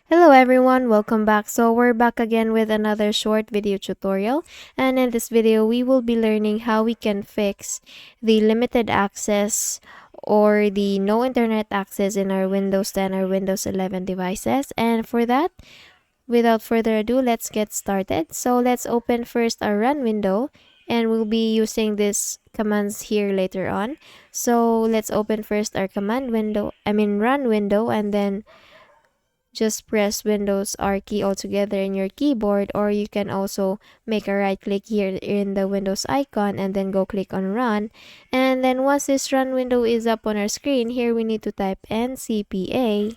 Hello everyone, welcome back. So we're back again with another short video tutorial, and in this video we will be learning how we can fix the limited access or the no internet access in our Windows 10 or Windows 11 devices. And for that, without further ado, let's get started. So let's open first our run window, and we'll be using these commands here later on. So let's open first our run window, and then just press Windows R key altogether in your keyboard, or you can also make a right click here in the Windows icon and then go click on run. And then once this run window is up on our screen, here we need to type ncpa.cpl.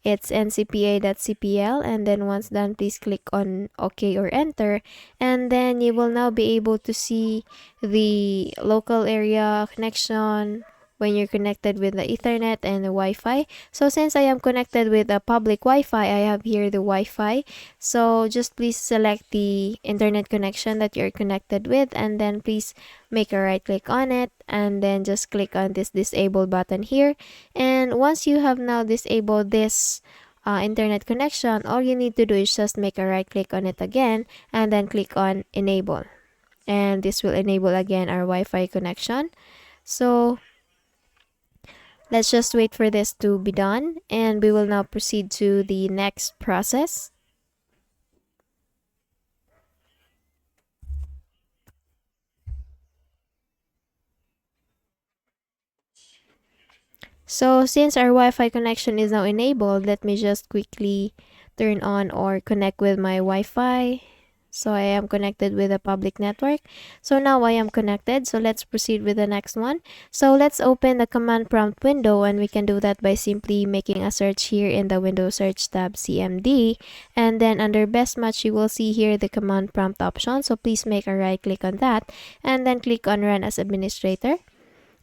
It's ncpa.cpl, and then once done, please click on OK or enter, and then you will now be able to see the local area connection when you're connected with the Ethernet and the Wi-Fi. So since I am connected with a public Wi-Fi, I have here the Wi-Fi. So just please select the internet connection that you're connected with, and then please make a right click on it, and then just click on this disable button here. And once you have now disabled this internet connection, all you need to do is just make a right click on it again and then click on enable, and this will enable again our Wi-Fi connection. So let's just wait for this to be done, and we will now proceed to the next process. So since our Wi-Fi connection is now enabled, let me just quickly turn on or connect with my Wi-Fi. So I am connected with a public network. So now I am connected. So let's proceed with the next one. So let's open the command prompt window, and we can do that by simply making a search here in the Windows search tab CMD. And then under best match, you will see here the command prompt option. So please make a right click on that and then click on run as administrator.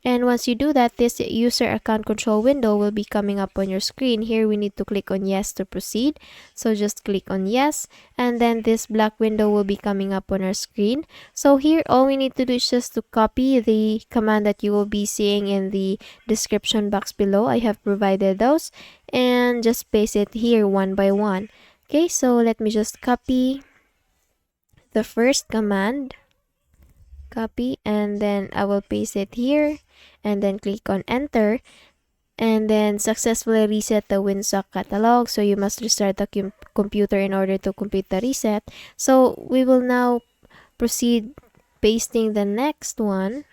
And once you do that, this user account control window will be coming up on your screen. Here we need to click on yes to proceed. So just click on yes, and then this black window will be coming up on our screen. So here all we need to do is just to copy the command that you will be seeing in the description box below. I have provided those, and just paste it here one by one. Okay, so let me just copy the first command. Copy, and then I will paste it here and then click on enter, and then successfully reset the winsock catalog. So you must restart the computer in order to complete the reset. So we will now proceed pasting the next one.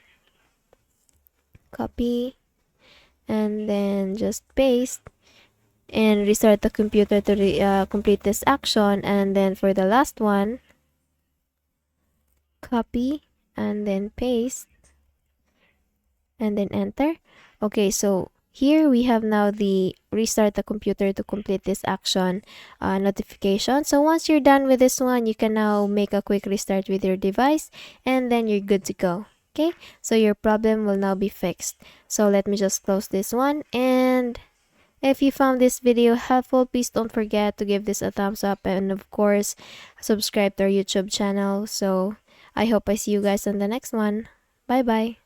Copy and then just paste and restart the computer to complete this action. And then for the last one, copy and then paste and then enter. Okay, so here we have now the restart the computer to complete this action notification. So once you're done with this one, you can now make a quick restart with your device, and then you're good to go. Okay, so your problem will now be fixed. So let me just close this one, and if you found this video helpful, please don't forget to give this a thumbs up, and of course subscribe to our YouTube channel. So I hope I see you guys on the next one. Bye bye.